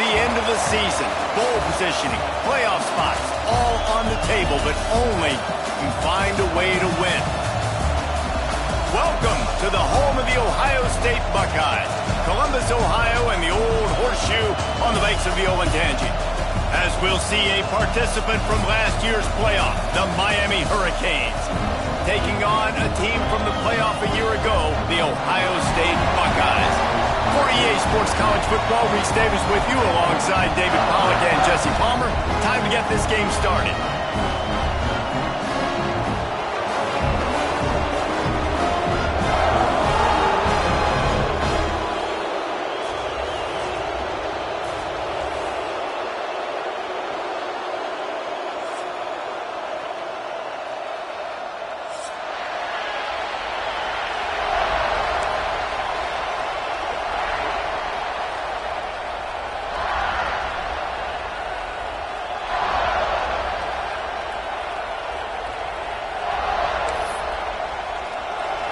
the end of the season. Bowl positioning, playoff spots, all on the table, but only you find a way to win. Welcome to the home of the Ohio State Buckeyes, Columbus, Ohio, and the Old Horseshoe on the banks of the Ncaa. As we'll see a participant from last year's playoff, the Miami Hurricanes, taking on a team from the playoff a year ago, the Ohio State Buckeyes. For EA Sports College Football, Reese Davis with you alongside David Pollack and Jesse Palmer. Time to get this game started.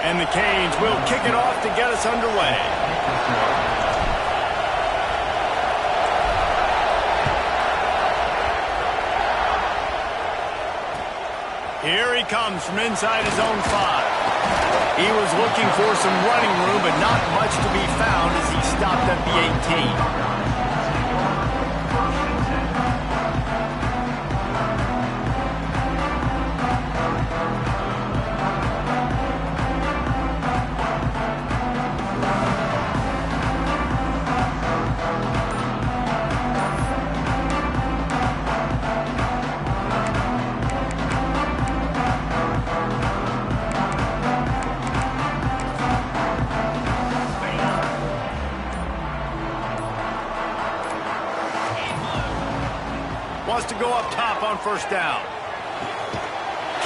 And the Canes will kick it off to get us underway. Here he comes from inside his own 5. He was looking for some running room, but not much to be found as he stopped at the 18. Wants to go up top on first down.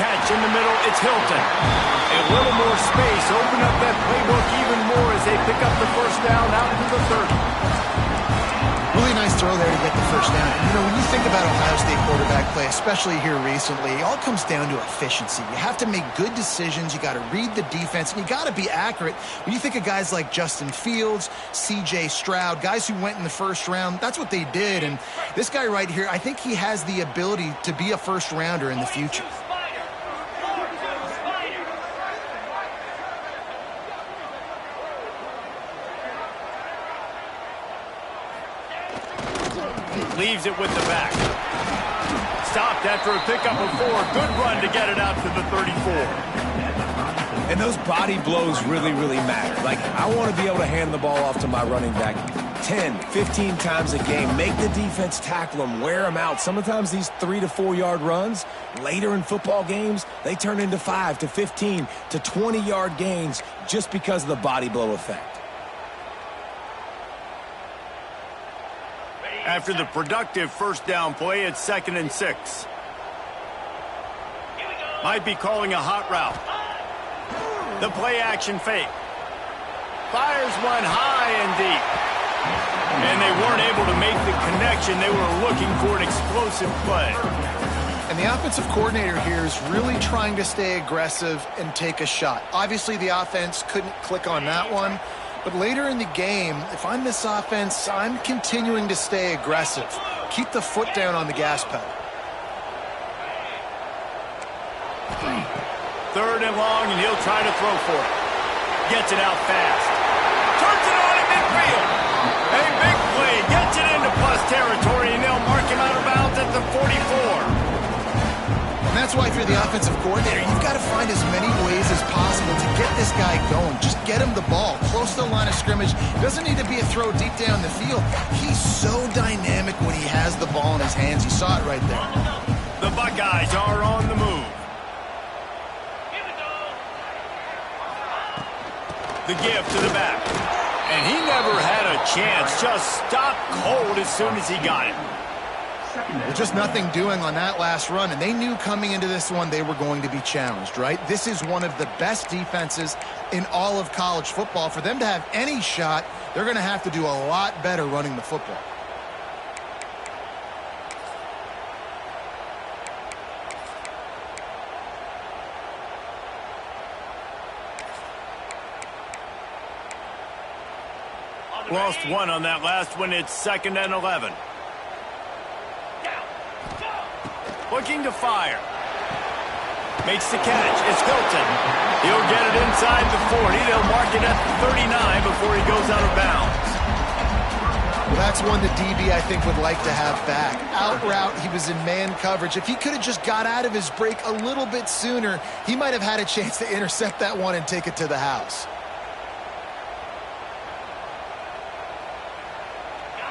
Catch in the middle, it's Hilton. A little more space, open up that playbook even more as they pick up the first down out to the 30. Really nice throw there to get the first down. You know, when you think about Ohio State quarterback play, especially here recently, it all comes down to efficiency. You have to make good decisions. You got to read the defense, and you got to be accurate. When you think of guys like Justin Fields, C.J. Stroud, guys who went in the first round, that's what they did. And this guy right here, I think he has the ability to be a first rounder in the future. Leaves it with the back. Stopped after a pickup of 4. Good run to get it out to the 34. And those body blows really, really matter. Like, I want to be able to hand the ball off to my running back 10, 15 times a game. Make the defense tackle them, wear them out. Sometimes these 3 to 4 yard runs, later in football games, they turn into 5 to 15 to 20 yard gains just because of the body blow effect. After the productive first down play, it's 2nd and 6. Might be calling a hot route. The play action fake. Fires one high and deep. And they weren't able to make the connection. They were looking for an explosive play. And the offensive coordinator here is really trying to stay aggressive and take a shot. Obviously, the offense couldn't click on that one. But later in the game, if I'm this offense, I'm continuing to stay aggressive. Keep the foot down on the gas pedal. 3rd and long, and he'll try to throw for it. Gets it out fast. Turns it on at midfield. A big play. Gets it into plus territory, and they'll mark him out of bounds at the 44. And that's why if you're the offensive coordinator, you've got to find as many ways as possible to get this guy going. Just get him the ball close to the line of scrimmage. Doesn't need to be a throw deep down the field. He's so dynamic when he has the ball in his hands. You saw it right there. The Buckeyes are on the move. The give to the back. And he never had a chance. Just stopped cold as soon as he got it. Well, just nothing doing on that last run, and they knew coming into this one they were going to be challenged, right? This is one of the best defenses in all of college football. For them to have any shot, they're going to have to do a lot better running the football. Lost one on that last one. It's 2nd and 11. Looking to fire. Makes the catch. It's Hilton. He'll get it inside the 40. They'll mark it at the 39 before he goes out of bounds. Well, that's one the DB, I think, would like to have back. Out route, he was in man coverage. If he could have just got out of his break a little bit sooner, he might have had a chance to intercept that one and take it to the house.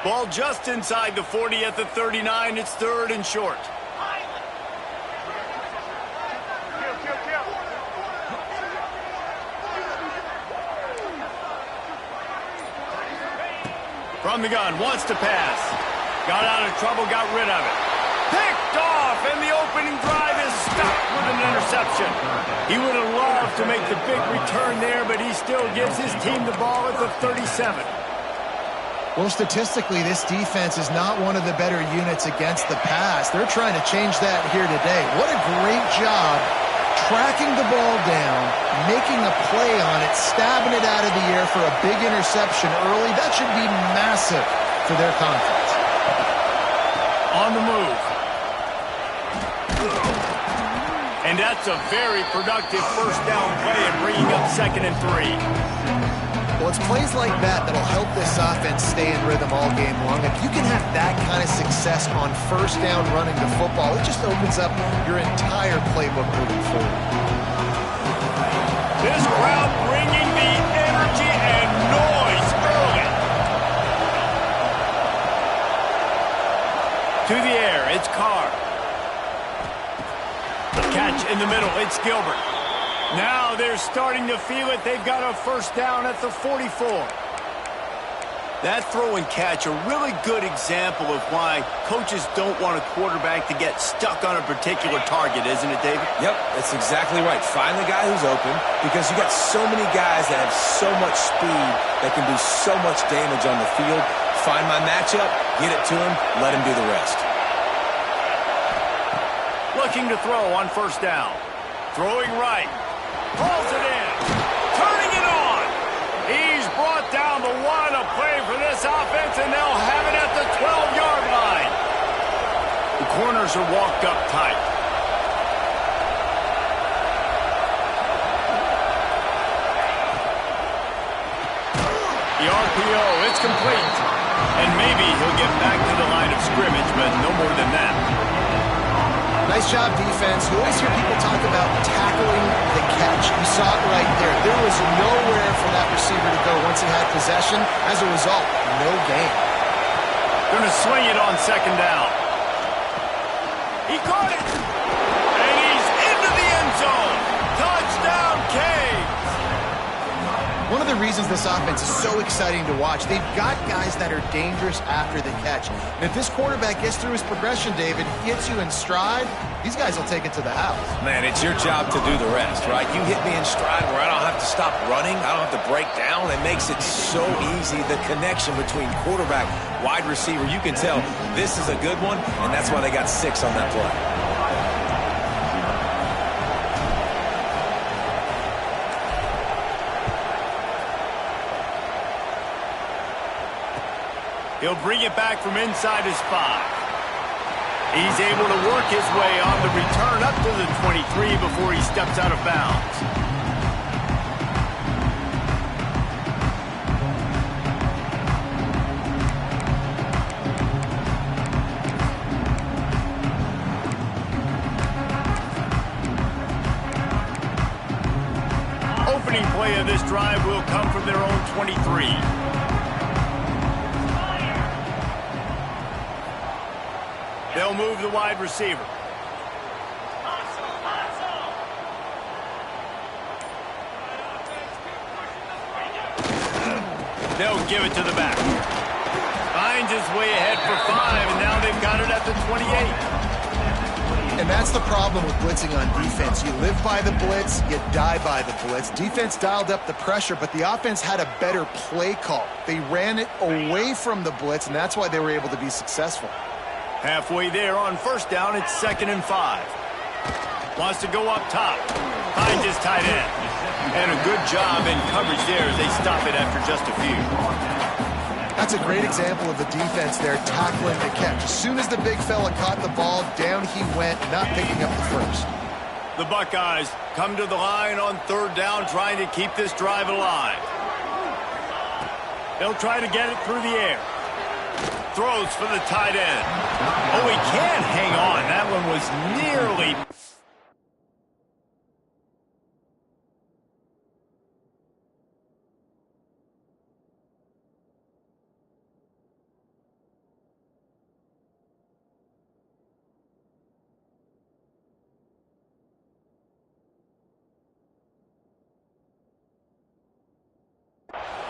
Ball just inside the 40 at the 39. It's 3rd and short. From the gun, wants to pass. Got out of trouble, got rid of it. Picked off, and the opening drive is stopped with an interception. He would have loved to make the big return there, but he still gives his team the ball at the 37. Well, statistically, this defense is not one of the better units against the pass. They're trying to change that here today. What a great job tracking the ball down, making a play on it, stabbing it out of the air for a big interception early. That should be massive for their confidence. On the move. And that's a very productive first down play and bringing up 2nd and 3. Well, it's plays like that that'll help this offense stay in rhythm all game long. If you can have that kind of success on first down running the football, it just opens up your entire playbook moving forward. This crowd bringing the energy and noise early. To the air, it's Carr. Catch in the middle, it's Gilbert. Now they're starting to feel it. They've got a first down at the 44. That throw and catch, a really good example of why coaches don't want a quarterback to get stuck on a particular target, isn't it, David? Yep, that's exactly right. Find the guy who's open, because you got so many guys that have so much speed that can do so much damage on the field. Find my matchup, get it to him, let him do the rest. Looking to throw on first down. Throwing right. Pulls it in. Turning it on. He's brought down the 1, a play for this offense, and they'll have it at the 12-yard line. The corners are walked up tight. The RPO, it's complete. And maybe he'll get back to the line of scrimmage, but no more than that. Nice job, defense. You always hear people talk about tackling the catch. You saw it right there. There was nowhere for that receiver to go once he had possession. As a result, no gain. Going to swing it on 2nd down. He caught it. And he's into the end zone. Touchdown, Canes. One of the reasons this offense is so exciting to watch, they've got guys that are dangerous after the catch. And if this quarterback gets through his progression, David, gets you in stride, these guys will take it to the house. Man, it's your job to do the rest, right? You hit me in stride where I don't have to stop running. I don't have to break down. It makes it so easy, the connection between quarterback, wide receiver. You can tell this is a good one, and that's why they got 6 on that play. He'll bring it back from inside his 5. He's able to work his way on the return up to the 23 before he steps out of bounds. Opening play of this drive will come from their own 23. They'll move the wide receiver. They'll give it to the back. Finds his way ahead for 5, and now they've got it at the 28. And that's the problem with blitzing on defense. You live by the blitz, you die by the blitz. Defense dialed up the pressure, but the offense had a better play call. They ran it away from the blitz, and that's why they were able to be successful. Halfway there on first down, it's 2nd and 5. Wants to go up top. Finds his tight end. And a good job in coverage there as they stop it after just a few. That's a great example of the defense there, tackling the catch. As soon as the big fella caught the ball, down he went, not picking up the first. The Buckeyes come to the line on third down, trying to keep this drive alive. They'll try to get it through the air. Throws for the tight end. Oh, he can't hang on. That one was nearly...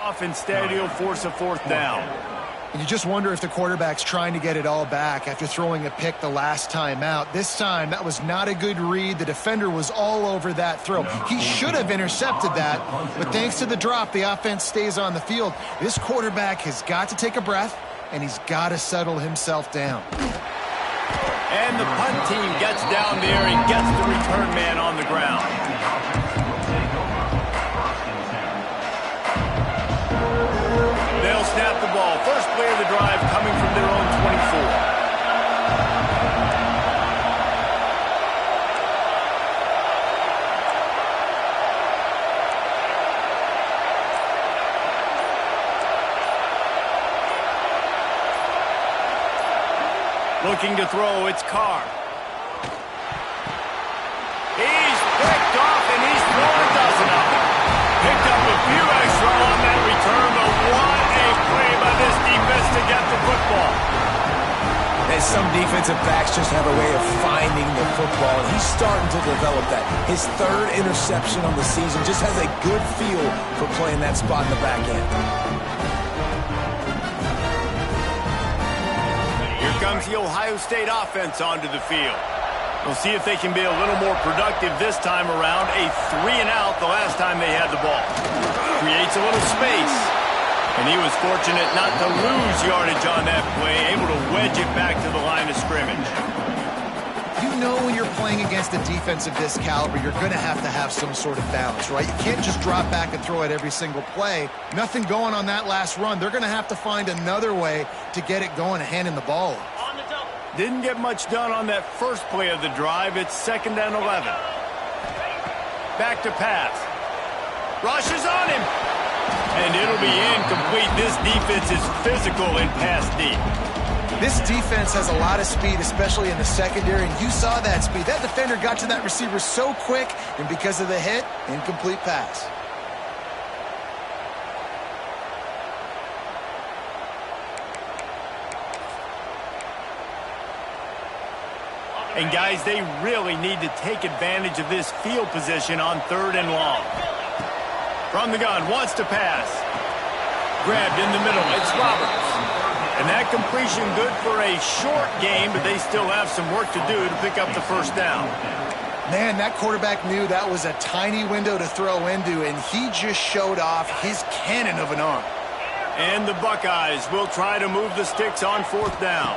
off. Instead, he'll force a fourth down. And you just wonder if the quarterback's trying to get it all back after throwing a pick the last time out. This time, that was not a good read. The defender was all over that throw. He should have intercepted that, but thanks to the drop, the offense stays on the field. This quarterback has got to take a breath, and he's got to settle himself down. And the punt team gets down there and gets the return man on the ground. They'll snap the ball. First play of the drive coming from their own 24. Looking to throw, it's Carr. He's picked off, and he's thrown a dozen of them. Picked up a few extra on that return, but what a play by this defense to get the football. And some defensive backs just have a way of finding the football, and he's starting to develop that. His third interception on the season just has a good feel for playing that spot in the back end. Here comes the Ohio State offense onto the field. We'll see if they can be a little more productive this time around. A 3-and-out the last time they had the ball. Creates a little space. And he was fortunate not to lose yardage on that play, able to wedge it back to the line of scrimmage. You know when you're playing against a defense of this caliber, you're going to have some sort of balance, right? You can't just drop back and throw it every single play. Nothing going on that last run. They're going to have to find another way to get it going and handing the ball off. Didn't get much done on that first play of the drive. It's 2nd and 11. Back to pass. Rushes on him. And it'll be incomplete. This defense is physical in pass deep. This defense has a lot of speed, especially in the secondary, and you saw that speed. That defender got to that receiver so quick, and because of the hit, incomplete pass. And, guys, they really need to take advantage of this field position on 3rd and long. From the gun, wants to pass. Grabbed in the middle. It's Roberts. And that completion good for a short game, but they still have some work to do to pick up the first down. Man, that quarterback knew that was a tiny window to throw into, and he just showed off his cannon of an arm. And the Buckeyes will try to move the sticks on 4th down.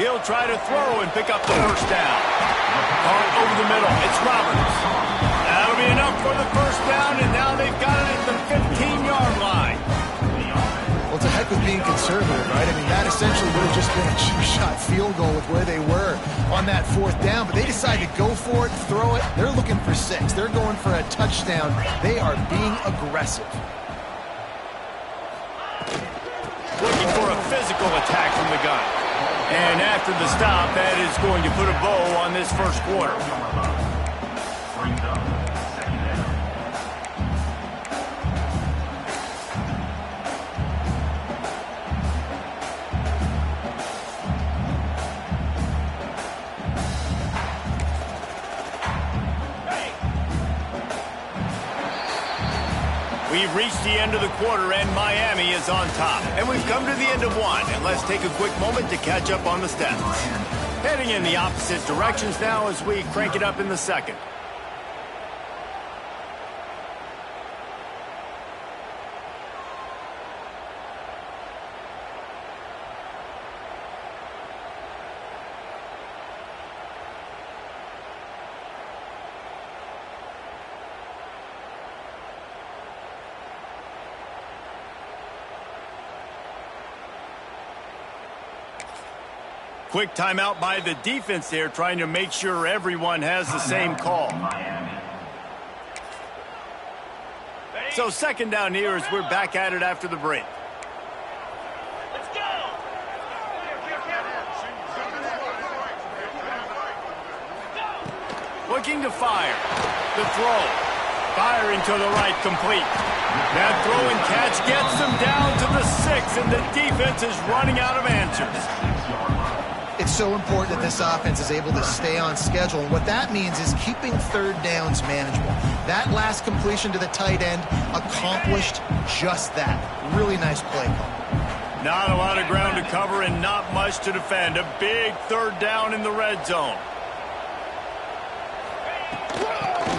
He'll try to throw and pick up the first down. Caught over the middle. It's Roberts. That'll be enough for the first down, and now they've got it at the 15-yard line. Well, it's a heck of being conservative, right? I mean, that essentially would have just been a cheap-shot field goal with where they were on that 4th down, but they decided to go for it, throw it. They're looking for 6. They're going for a touchdown. They are being aggressive. Looking for a physical attack from the gun. And after the stop, that is going to put a bow on this first quarter. We've reached the end of the quarter, and Miami is on top. And we've come to the end of one, and let's take a quick moment to catch up on the stats. Heading in the opposite directions now as we crank it up in the second. Quick timeout by the defense there, trying to make sure everyone has the same call. So second down here as we're back at it after the break. Let's go! Looking to fire. The throw. Firing to the right, complete. That throw and catch gets them down to the 6, and the defense is running out of answers. It's so important that this offense is able to stay on schedule, and what that means is keeping third downs manageable. That last completion to the tight end accomplished just that. Really nice play call. Not a lot of ground to cover and not much to defend. A big third down in the red zone.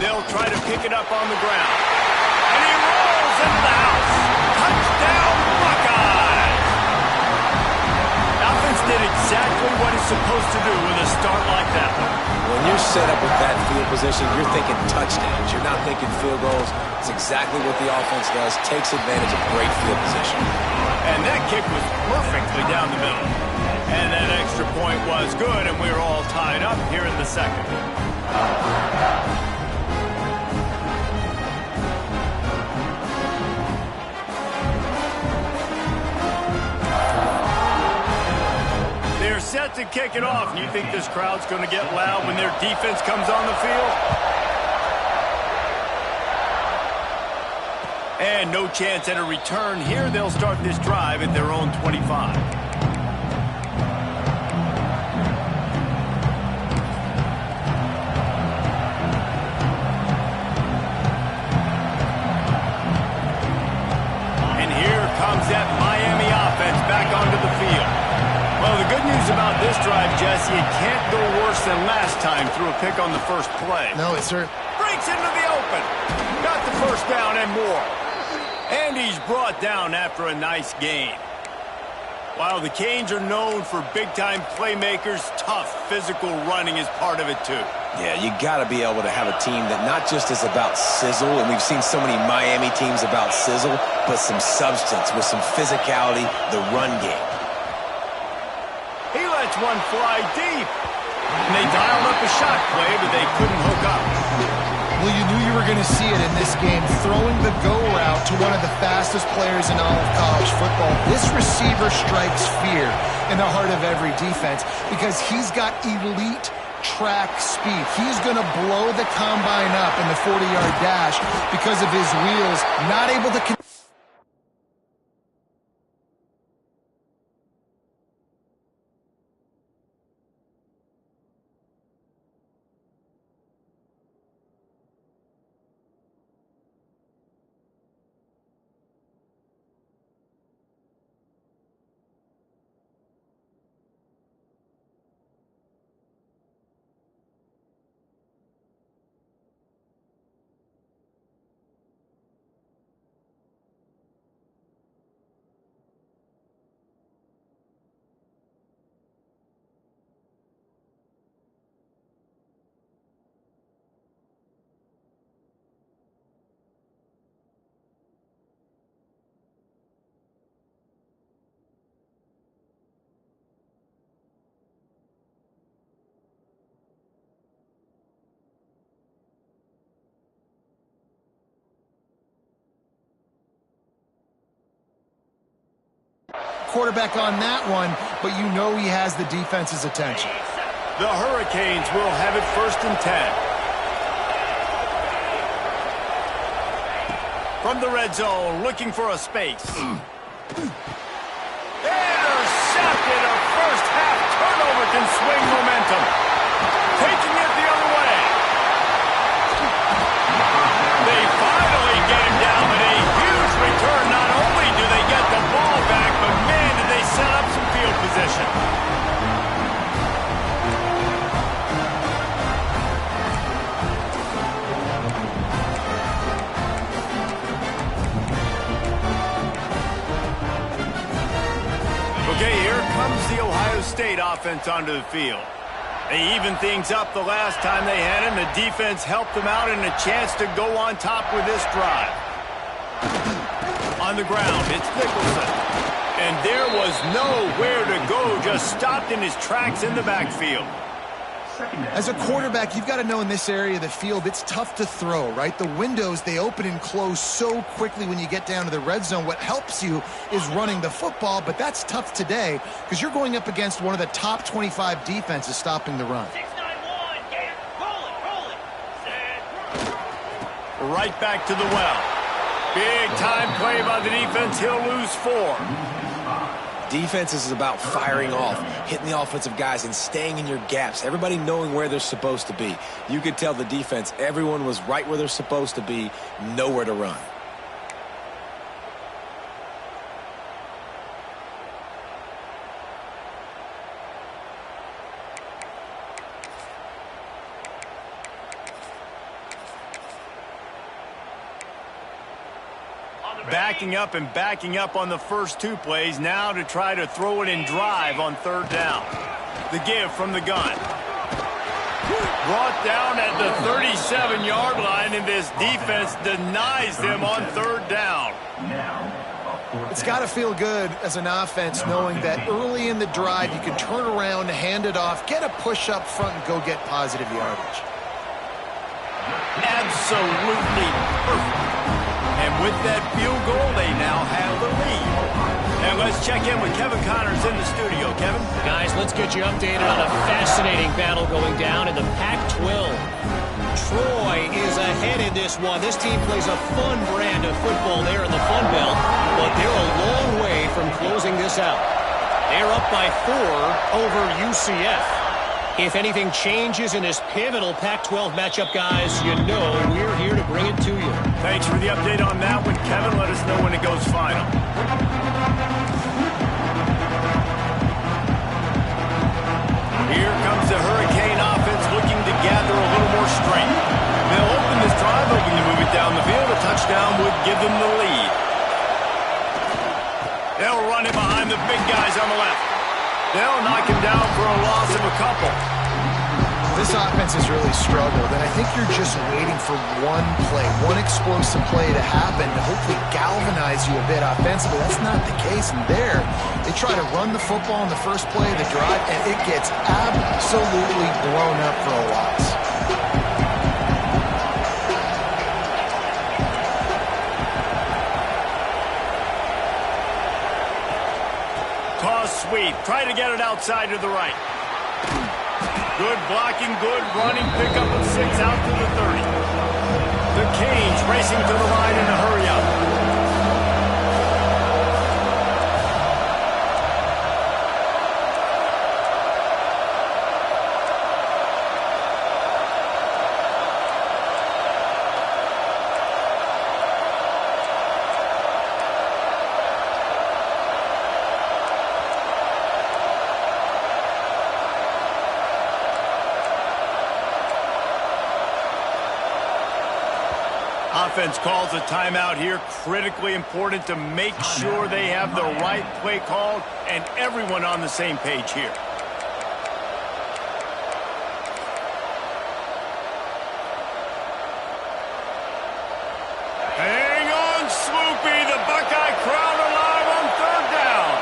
They'll try to pick it up on the ground. And he rolls into the house. Touchdown, Buckeyes! Offense did exactly what it's supposed to do with a start like that. When you're set up with that field position, you're thinking touchdowns. You're not thinking field goals. It's exactly what the offense does. Takes advantage of great field position. And that kick was perfectly down the middle. And that extra point was good, and we're all tied up here in the second. They're set to kick it off. And you think this crowd's going to get loud when their defense comes on the field? And no chance at a return here. They'll start this drive at their own 25. And here comes that Miami offense back onto the field. Well, the good news about this drive, Jesse, it can't go worse than last time through a pick on the first play. No, it's sir. Breaks into the open. Got the first down and more. And he's brought down after a nice gain. While the Canes are known for big-time playmakers, tough physical running is part of it too. Yeah, you got to be able to have a team that not just is about sizzle, and we've seen so many Miami teams about sizzle, but some substance with some physicality, the run game. He lets one fly deep. And they dialed up a shot play, but they couldn't hook up. Well, you knew you were going to see it in this game, throwing the go route to one of the fastest players in all of college football. This receiver strikes fear in the heart of every defense because he's got elite track speed. He's going to blow the combine up in the 40-yard dash because of his wheels, not able to... quarterback on that one, but you know he has the defense's attention. The Hurricanes will have it 1st and 10. From the red zone, looking for a space. Intercepted. A first half turnover can swing momentum. Taking it the other way. They finally get him down with a huge return. Not only do they get the ball back, but man, did they set up some field position. Okay, here comes the Ohio State offense onto the field. They evened things up the last time they had him. The defense helped them out and a chance to go on top with this drive. On the ground, it's Nicholson. And there was nowhere to go, just stopped in his tracks in the backfield. As a quarterback, you've got to know in this area of the field, it's tough to throw, right? The windows, they open and close so quickly when you get down to the red zone. What helps you is running the football, but that's tough today because you're going up against one of the top 25 defenses stopping the run. 6-9-1, get it, roll it, set. Right back to the well. Big time play by the defense. He'll lose 4. Defense is about firing off, hitting the offensive guys, and staying in your gaps. Everybody knowing where they're supposed to be. You could tell the defense, everyone was right where they're supposed to be, nowhere to run. Backing up on the first 2 plays, now to try to throw it in drive on 3rd down. The give from the gun. Brought down at the 37-yard line, and this defense denies them on 3rd down. It's got to feel good as an offense knowing that early in the drive you can turn around, hand it off, get a push up front, and go get positive yardage. Absolutely perfect. And with that field goal, they now have the lead. And let's check in with Kevin Connors in the studio. Kevin? Guys, let's get you updated on a fascinating battle going down in the Pac-12. Troy is ahead in this one. This team plays a fun brand of football there in the Fun Belt, but they're a long way from closing this out. They're up by 4 over UCF. If anything changes in this pivotal Pac-12 matchup, guys, you know we're here to bring it to you. Thanks for the update on that one, Kevin. Let us know when it goes final. Here comes the Hurricane offense looking to gather a little more strength. They'll open this drive, looking to move it down the field. A touchdown would give them the lead. They'll run it behind the big guys on the left. They'll knock him down for a loss of a couple. This offense has really struggled, and I think you're just waiting for one play, one explosive play to happen to hopefully galvanize you a bit offensively. That's not the case. And there, they try to run the football in the first play of the drive, and it gets absolutely blown up for a loss. Sweep. Try to get it outside to the right. Good blocking, good running. Pick up of 6 out to the 30. The Canes racing to the line in a hurry up. Offense calls a timeout here. Critically important to make sure they have the right play called and everyone on the same page here. Hang on, Sloopy. The Buckeye crowd alive on 3rd down.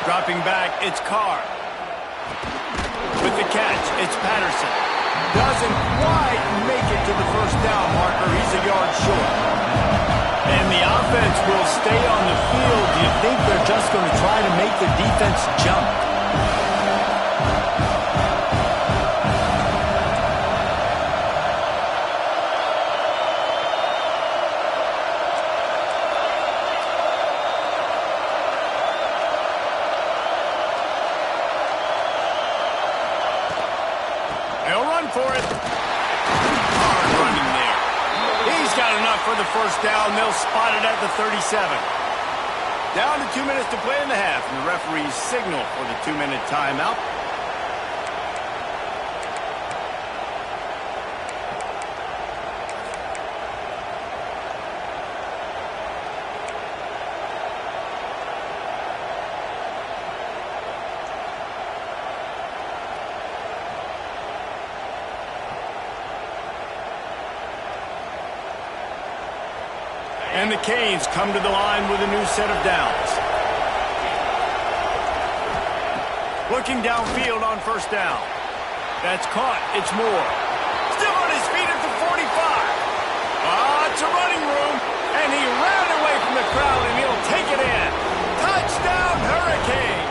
Dropping back, it's Carr. With the catch, it's Patterson. Doesn't quite make it to the 1st down marker. He's a yard short. And the offense will stay on the field. Do you think they're just going to try to make the defense jump? For it. Hard running there. He's got enough for the 1st down. They'll spot it at the 37. Down to 2 minutes to play in the half, and the referees signal for the 2-minute timeout. And the Canes come to the line with a new set of downs. Looking downfield on first down. That's caught. It's Moore. Still on his feet at the 45. It's a running room. And he ran away from the crowd, and he'll take it in. Touchdown, Hurricane.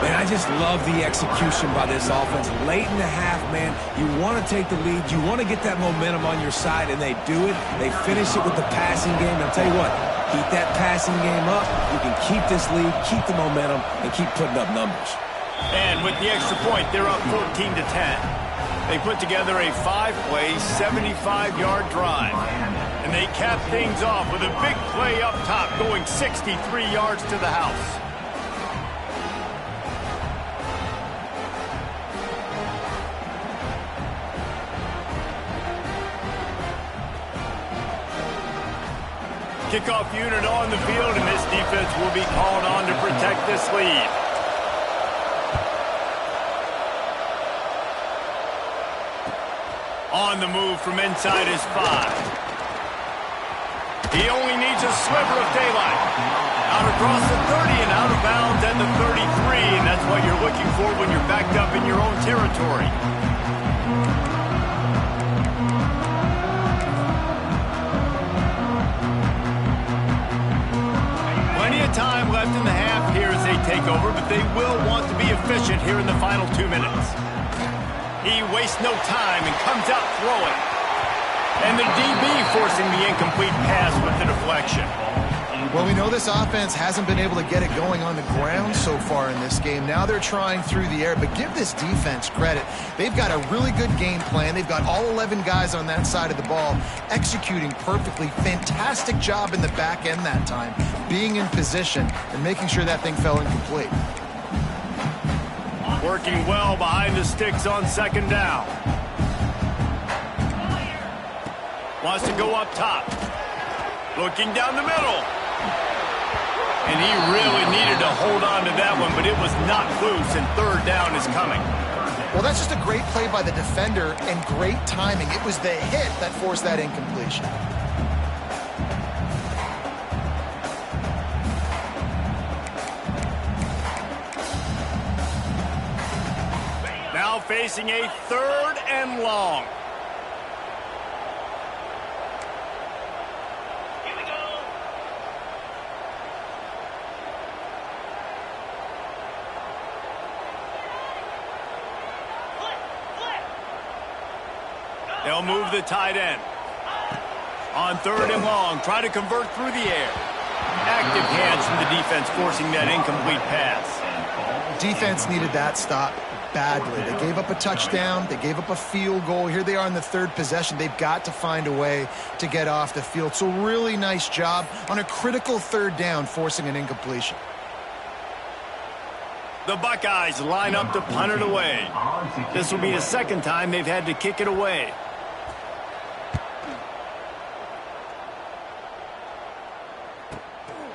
Man, I just love the execution by this offense. Late in the half, man, you want to take the lead. You want to get that momentum on your side, and they do it. They finish it with the passing game. And I'll tell you what, keep that passing game up. You can keep this lead, keep the momentum, and keep putting up numbers. And with the extra point, they're up 14-10. They put together a 5-play, 75-yard drive. And they cap things off with a big play up top, going 63 yards to the house. Kickoff unit on the field, and this defense will be called on to protect this lead. On the move from inside his 5. He only needs a sliver of daylight. Out across the 30 and out of bounds at the 33, and that's what you're looking for when you're backed up in your own territory. Plenty of time left in the half here as they take over, but they will want to be efficient here in the final 2 minutes. He wastes no time and comes out throwing. And the DB forcing the incomplete pass with the deflection. Well, we know this offense hasn't been able to get it going on the ground so far in this game. Now they're trying through the air, but give this defense credit. They've got a really good game plan. They've got all 11 guys on that side of the ball executing perfectly. Fantastic job in the back end that time, being in position and making sure that thing fell incomplete. Working well behind the sticks on second down. Wants to go up top. Looking down the middle. And he really needed to hold on to that one, but it was not loose, and third down is coming. Well, that's just a great play by the defender and great timing. It was the hit that forced that incompletion. Now facing a 3rd and long. They'll move the tight end. On 3rd and long, try to convert through the air. Active hands from the defense forcing that incomplete pass. Defense needed that stop badly. They gave up a touchdown. They gave up a field goal. Here they are in the 3rd possession. They've got to find a way to get off the field. So really nice job on a critical 3rd down, forcing an incompletion. The Buckeyes line up to punt it away. This will be the 2nd time they've had to kick it away.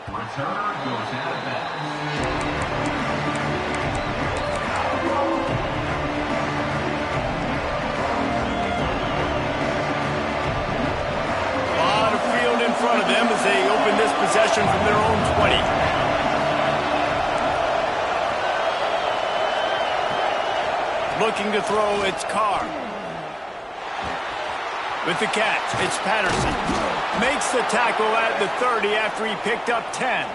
Return goes out of bounds. A lot of field in front of them as they open this possession from their own 20. Looking to throw, it's Carr. With the catch, it's Patterson. Makes the tackle at the 30 after he picked up 10.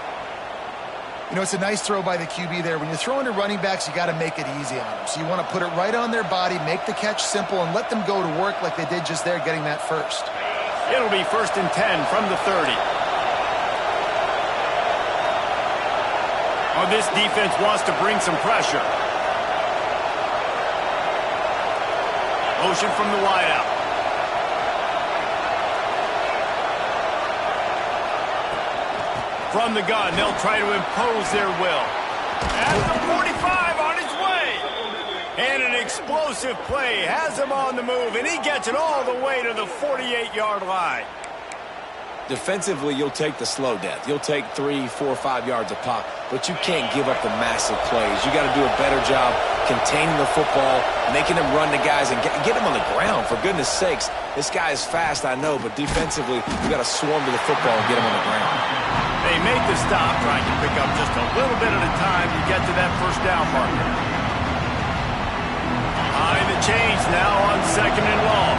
You know, it's a nice throw by the QB there. When you're throwing to running backs, you got to make it easy on them. So you want to put it right on their body, make the catch simple, and let them go to work like they did just there, getting that first. It'll be 1st and 10 from the 30. Oh, this defense wants to bring some pressure. Motion from the wideout. From the gun, they'll try to impose their will. At the 45 on his way. And an explosive play has him on the move, and he gets it all the way to the 48-yard line. Defensively, you'll take the slow death. You'll take 3, 4, 5 yards a pop, but you can't give up the massive plays. You got to do a better job containing the football, making them run the guys, and get them on the ground, for goodness sakes. This guy is fast, I know, but defensively, you got to swarm to the football and get him on the ground. They make the stop, trying to pick up just a little bit at a time to get to that first down marker. Behind the chains now on 2nd and long.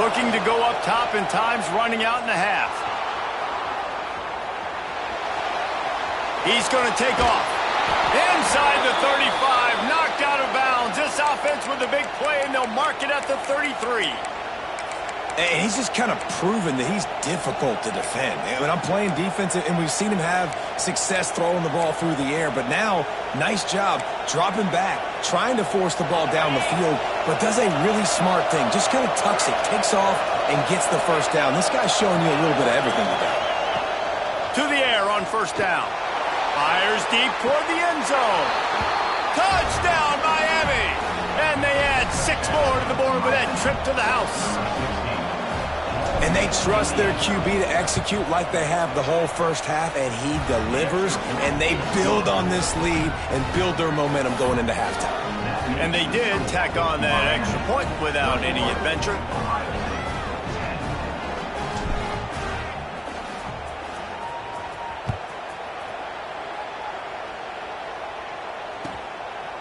Looking to go up top, and time's running out in the half. He's going to take off. Inside the 35, knocked out of bounds. This offense with a big play, and they'll mark it at the 33. And he's just kind of proven that he's difficult to defend. And when I'm playing defense, and we've seen him have success throwing the ball through the air, but now, nice job dropping back, trying to force the ball down the field, but does a really smart thing. Just kind of tucks it, takes off, and gets the first down. This guy's showing you a little bit of everything today. To the air on first down. Fires deep toward the end zone. Touchdown, Miami! And they add 6 more to the board with that trip to the house. And they trust their QB to execute like they have the whole first half, and he delivers, and they build on this lead and build their momentum going into halftime. And they did tack on that extra point without any adventure.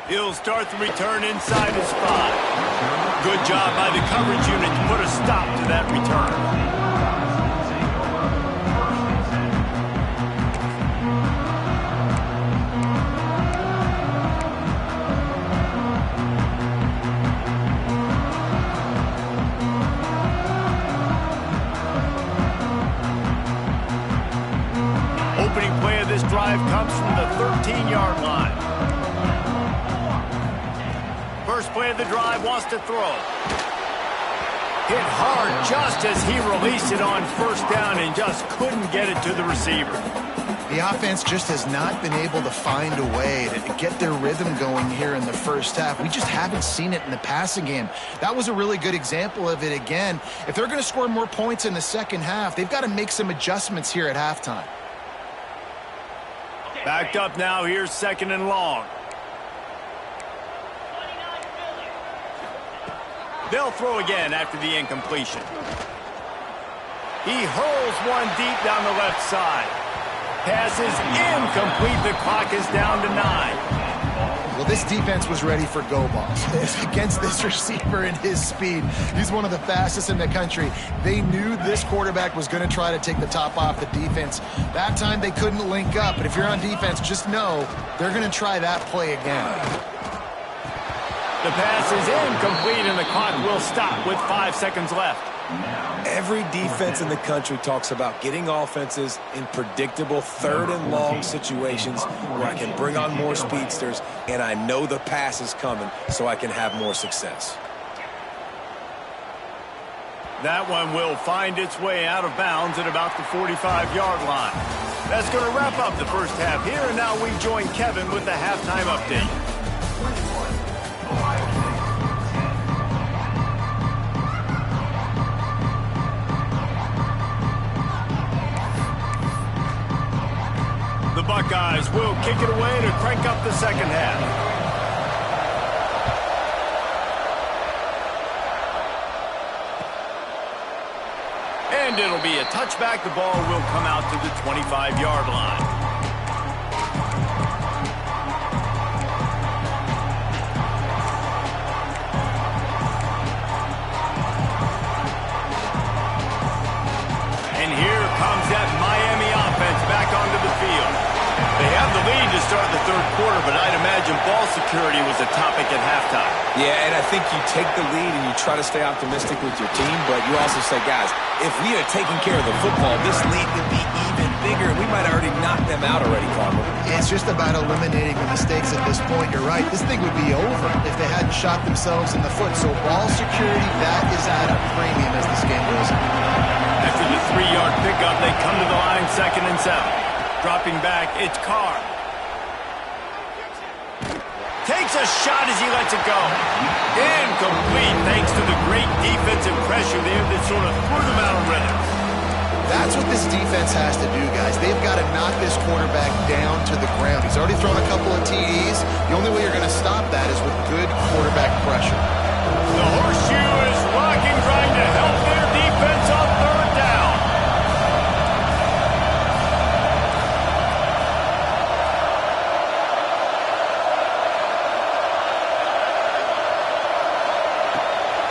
He'll start the return inside his 5. Good job by the coverage unit to put a stop to that return. Opening play of this drive comes from the 13-yard line. First play of the drive, wants to throw. Hit hard just as he released it on first down and just couldn't get it to the receiver. The offense just has not been able to find a way to get their rhythm going here in the first half. We just haven't seen it in the passing game. That was a really good example of it again. If they're going to score more points in the second half, they've got to make some adjustments here at halftime. Backed up now, here's 2nd and long. They'll throw again after the incompletion. He hurls one deep down the left side. Pass is incomplete. The clock is down to 9. Well, this defense was ready for go balls. Against this receiver and his speed, he's one of the fastest in the country. They knew this quarterback was going to try to take the top off the defense. That time they couldn't link up, but if you're on defense, just know they're going to try that play again. The pass is incomplete, and the clock will stop with 5 seconds left. Every defense in the country talks about getting offenses in predictable 3rd and long situations where I can bring on more speedsters, and I know the pass is coming so I can have more success. That one will find its way out of bounds at about the 45-yard line. That's going to wrap up the first half here, and now we join Kevin with the halftime update. The Buckeyes will kick it away to crank up the second half. And it'll be a touchback. The ball will come out to the 25-yard line. And here comes that Miami offense back onto the field. They have the lead to start the third quarter, but I'd imagine ball security was a topic at halftime. Yeah, and I think you take the lead and you try to stay optimistic with your team, but you also say, guys, if we had taken care of the football, this lead would be even bigger. We might have already knocked them out already, Carmen. It's just about eliminating the mistakes at this point. You're right. This thing would be over if they hadn't shot themselves in the foot. So ball security, that is at a premium as this game goes on. After the 3-yard pickup, they come to the line 2nd and 7. Dropping back, it's Carr. Takes a shot as he lets it go. Incomplete thanks to the great defensive pressure there that sort of threw them out of rhythm. That's what this defense has to do, guys. They've got to knock this quarterback down to the ground. He's already thrown a couple of TDs. The only way you're going to stop that is with good quarterback pressure. The horseshoe is rocking, trying to help their defense on third down.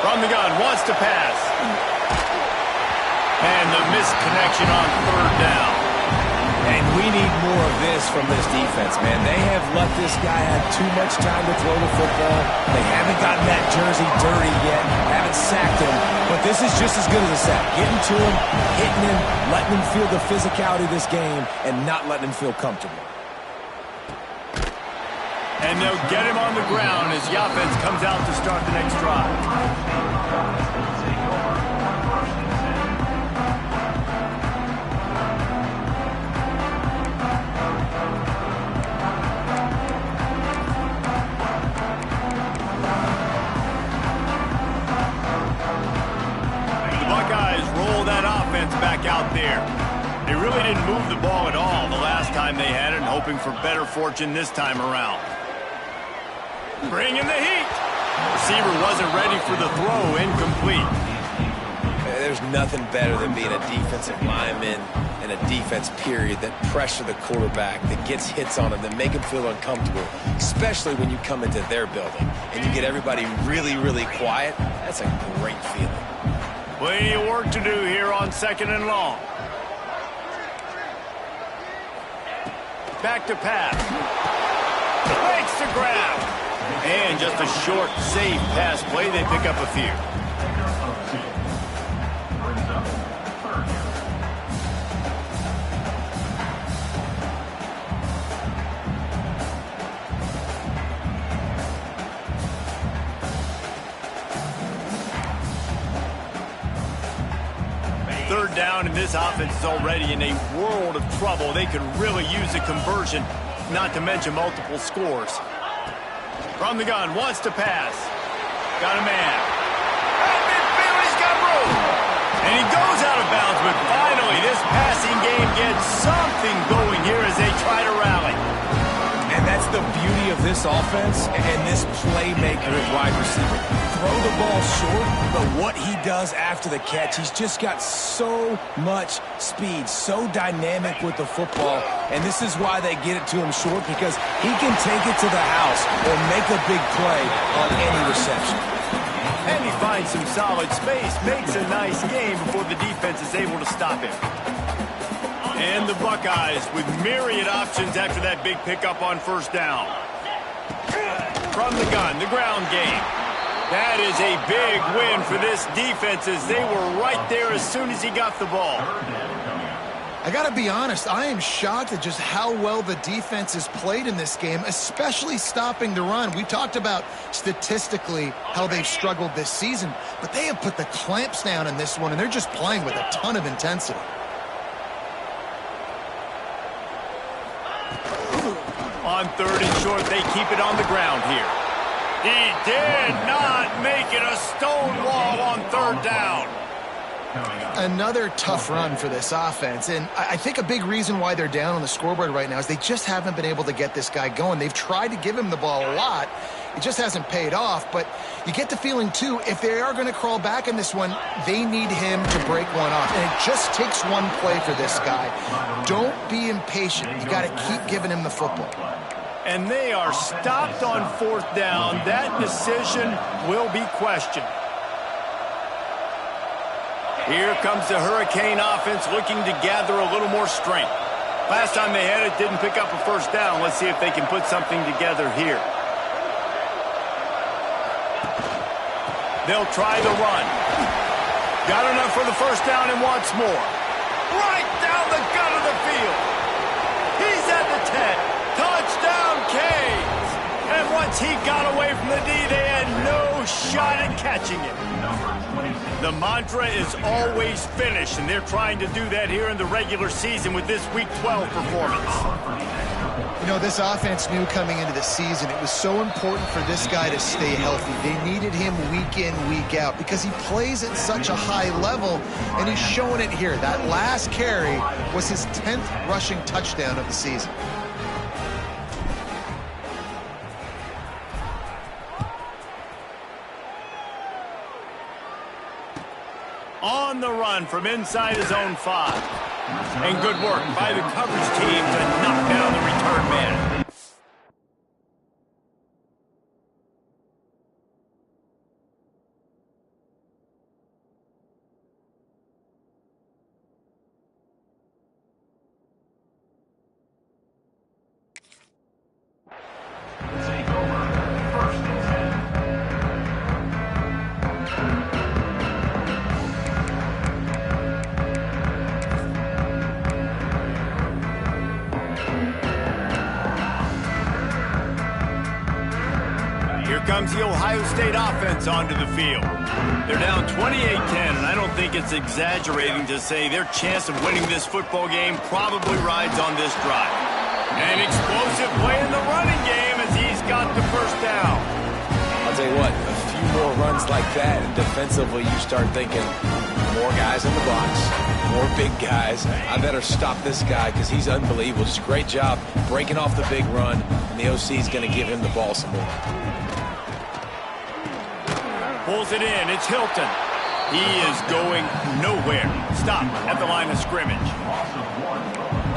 From the gun, wants to pass. And the missed connection on third down. And we need more of this from this defense, man. They have let this guy have too much time to throw the football. They haven't gotten that jersey dirty yet, haven't sacked him. But this is just as good as a sack. Getting to him, hitting him, letting him feel the physicality of this game, and not letting him feel comfortable. And they'll get him on the ground as the offense comes out to start the next drive. The Buckeyes roll that offense back out there. They really didn't move the ball at all the last time they had it, and hoping for better fortune this time around. Bringing the heat. Receiver wasn't ready for the throw, incomplete. There's nothing better than being a defensive lineman and a defense period that pressure the quarterback, that gets hits on him, that make him feel uncomfortable, especially when you come into their building and you get everybody really, really quiet. That's a great feeling. Plenty of work to do here on 2nd and long. Back to pass. Makes the grab. And just a short, safe pass play. They pick up a few. Third down, and this offense is already in a world of trouble. They could really use a conversion, not to mention multiple scores. From the gun, wants to pass. Got a man. At midfield, he's got room. And he goes out of bounds, but finally this passing game gets something going here as they try to rally. And that's the beauty of this offense and this playmaker at wide receiver. Throw the ball short, but what he does after the catch, he's just got so much speed, so dynamic with the football. And this is why they get it to him short, because he can take it to the house or make a big play on any reception. And he finds some solid space, makes a nice game before the defense is able to stop him. And the Buckeyes with myriad options after that big pickup on first down. From the gun, the ground game. That is a big win for this defense as they were right there as soon as he got the ball. I got to be honest, I am shocked at just how well the defense has played in this game, especially stopping the run. We talked about statistically how they've struggled this season, but they have put the clamps down in this one, and they're just playing with a ton of intensity. On third and short, they keep it on the ground here. He did not make it a stone wall on third down. Another tough run for this offense, and I think a big reason why they're down on the scoreboard right now is they just haven't been able to get this guy going. They've tried to give him the ball a lot. It just hasn't paid off, but you get the feeling, too, if they are going to crawl back in this one, they need him to break one off, and it just takes one play for this guy. Don't be impatient. You got to keep giving him the football. And they are stopped on fourth down. That decision will be questioned. Here comes the Hurricane offense looking to gather a little more strength. Last time they had it, didn't pick up a first down. Let's see if they can put something together here. They'll try the run. Got enough for the first down and wants more. Right down the gut of the field. He's at the 10. Touchdown, Canes! And once he got away from the D, they had no shot at catching it. The mantra is always finish, and they're trying to do that here in the regular season with this Week 12 performance. You know, this offense knew coming into the season it was so important for this guy to stay healthy. They needed him week in, week out because he plays at such a high level, and he's showing it here. That last carry was his 10th rushing touchdown of the season. On the run from inside his own 5. And good work by the coverage team to knock down the return man. Take over. First and 10. Here comes the Ohio State offense onto the field. They're down 28-10, and I don't think it's exaggerating to say their chance of winning this football game probably rides on this drive. An explosive play in the running game as he's got the first down. I'll tell you what, a few more runs like that, and defensively you start thinking, more guys in the box, more big guys. I better stop this guy because he's unbelievable. Just a great job breaking off the big run, and the OC is going to give him the ball some more. Pulls it in. It's Hilton. He is going nowhere. Stop at the line of scrimmage.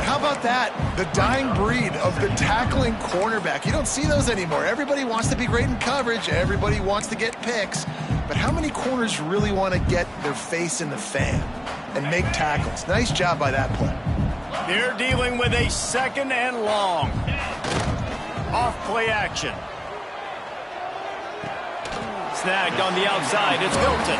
How about that? The dying breed of the tackling cornerback. You don't see those anymore. Everybody wants to be great in coverage. Everybody wants to get picks. But how many corners really want to get their face in the fan and make tackles? Nice job by that play. They're dealing with a 2nd and long. Off play action. Snagged on the outside. It's Hilton.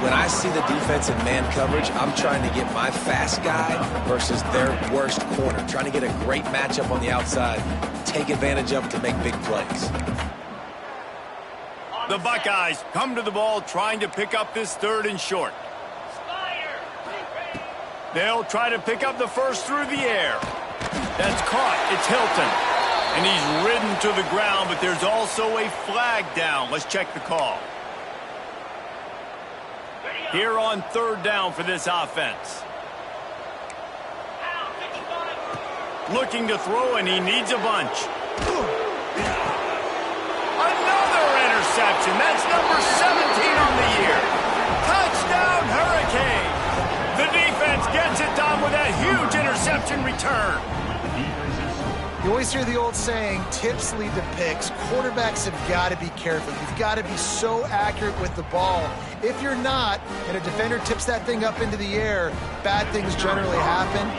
When I see the defense in man coverage, I'm trying to get my fast guy versus their worst corner. Trying to get a great matchup on the outside, take advantage of it to make big plays. The Buckeyes come to the ball trying to pick up this 3rd and short. They'll try to pick up the first through the air. That's caught. It's Hilton. And he's ridden to the ground, but there's also a flag down. Let's check the call. Here on 3rd down for this offense. Looking to throw, and he needs a bunch. Another interception. That's number 17 on the year. Touchdown, Hurricane. The defense gets it done with that huge interception return. You always hear the old saying, tips lead to picks. Quarterbacks have got to be careful. You've got to be so accurate with the ball. If you're not, and a defender tips that thing up into the air, bad things generally happen.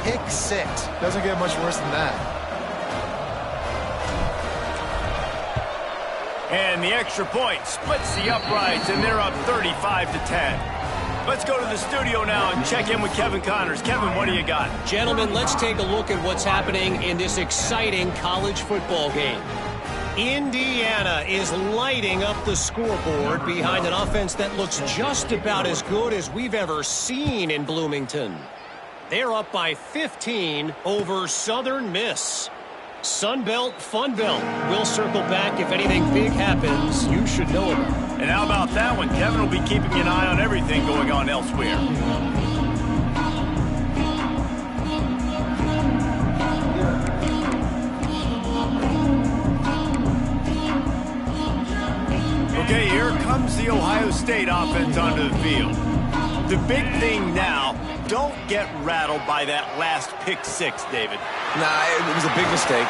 Pick 6. Doesn't get much worse than that. And the extra point splits the uprights, and they're up 35-10. Let's go to the studio now and check in with Kevin Connors. Kevin, what do you got? Gentlemen, let's take a look at what's happening in this exciting college football game. Indiana is lighting up the scoreboard behind an offense that looks just about as good as we've ever seen in Bloomington. They're up by 15 over Southern Miss. Sunbelt, Funbelt. We'll circle back if anything big happens. You should know about it. And how about that one? Kevin will be keeping an eye on everything going on elsewhere. Okay, here comes the Ohio State offense onto the field. The big thing now, don't get rattled by that last pick 6, David. Nah, it was a big mistake.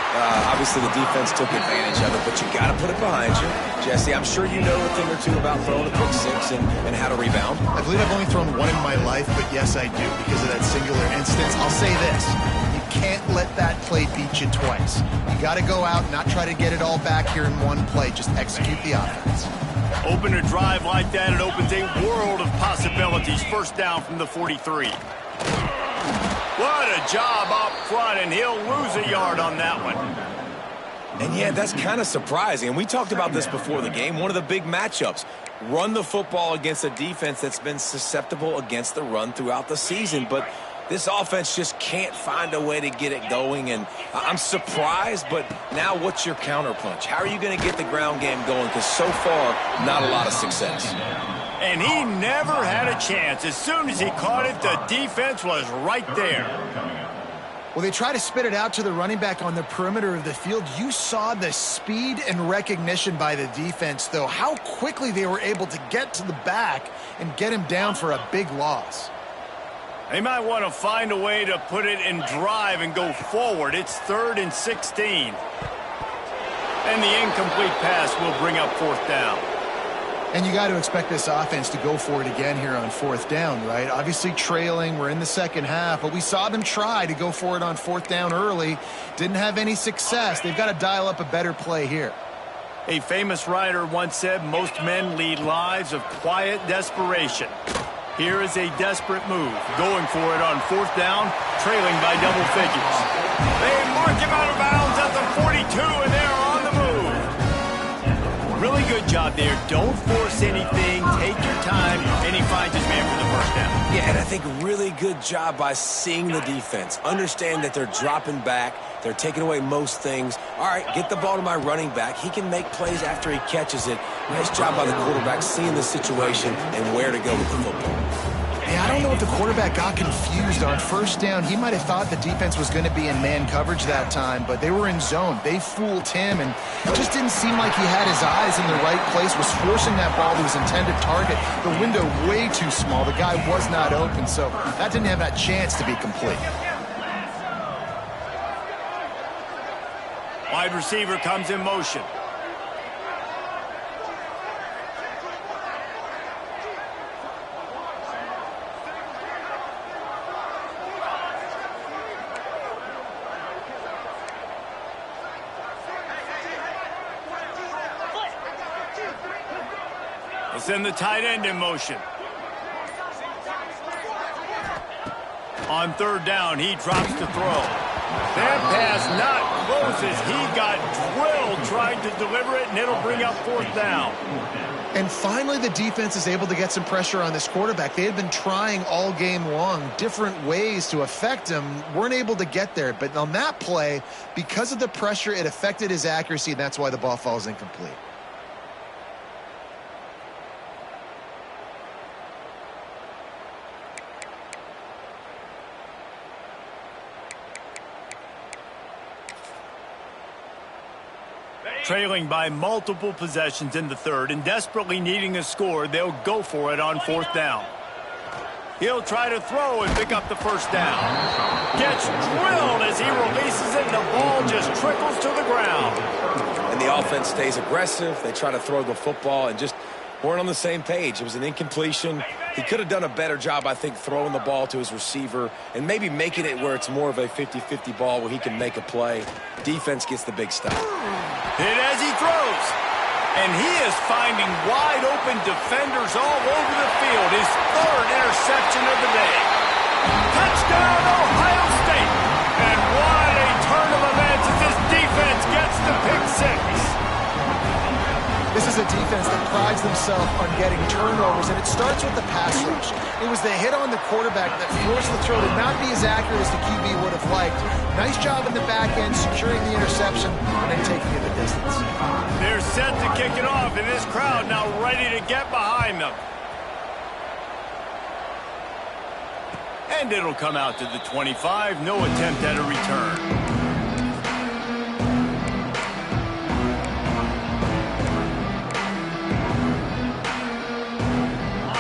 Obviously, the defense took advantage of it, but you got to put it behind you. Jesse, I'm sure you know a thing or two about throwing a pick 6 and how to rebound. I believe I've only thrown one in my life, but yes, I do because of that singular instance. I'll say this. You can't let that play beat you twice. You got to go out and not try to get it all back here in one play. Just execute the offense. Open a drive like that, it opens a world of possibilities. First down from the 43. What a job up front, and he'll lose a yard on that one. And yeah, that's kind of surprising. And we talked about this before the game. One of the big matchups. Run the football against a defense that's been susceptible against the run throughout the season. But This offense just can't find a way to get it going, and I'm surprised, but now what's your counterpunch? How are you going to get the ground game going? Because so far, not a lot of success. And he never had a chance. As soon as he caught it, the defense was right there. Well, they try to spit it out to the running back on the perimeter of the field. You saw the speed and recognition by the defense, though, how quickly they were able to get to the back and get him down for a big loss. They might want to find a way to put it in drive and go forward. It's 3rd and 16. And the incomplete pass will bring up 4th down. And you got to expect this offense to go for it again here on 4th down, right? Obviously trailing, we're in the second half, but we saw them try to go for it on 4th down early. Didn't have any success. They've got to dial up a better play here. A famous writer once said, most men lead lives of quiet desperation. Here is a desperate move, going for it on 4th down, trailing by double figures. They mark him out of bounds at the 42, and they're on the move. Really good job there. Don't force anything. Take your time, and he finds his man for the first down. Yeah, and I think really good job by seeing the defense. Understand that they're dropping back. They're taking away most things. All right, get the ball to my running back. He can make plays after he catches it. Nice job by the quarterback seeing the situation and where to go with the football. Yeah, I don't know if the quarterback got confused on 1st down. He might have thought the defense was going to be in man coverage that time, but they were in zone. They fooled him, and it just didn't seem like he had his eyes in the right place, was forcing that ball to his intended target. The window way too small. The guy was not open, so that didn't have that chance to be complete. Wide receiver comes in motion. Let's send the tight end in motion. On 3rd down, he drops to throw. That pass not close as he got drilled trying to deliver it, and it'll bring up 4th down. And finally, the defense is able to get some pressure on this quarterback. They had been trying all game long different ways to affect him, weren't able to get there. But on that play, because of the pressure, it affected his accuracy, and that's why the ball falls incomplete. Trailing by multiple possessions in the 3rd and desperately needing a score, they'll go for it on 4th down. He'll try to throw and pick up the 1st down. Gets drilled as he releases it, and the ball just trickles to the ground. And the offense stays aggressive. They try to throw the football and just weren't on the same page. It was an incompletion. He could have done a better job, I think, throwing the ball to his receiver and maybe making it where it's more of a 50-50 ball where he can make a play. Defense gets the big stop. Hit as he throws. And he is finding wide-open defenders all over the field. His 3rd interception of the day. Touchdown, Ohio State. And what a turn of events as this defense gets the pick 6. This is a defense that prides themselves on getting turnovers, and it starts with the pass rush. It was the hit on the quarterback that forced the throw to not be as accurate as the QB would have liked. Nice job in the back end, securing the interception, and then taking it the distance. They're set to kick it off, and this crowd now ready to get behind them. And it'll come out to the 25. No attempt at a return.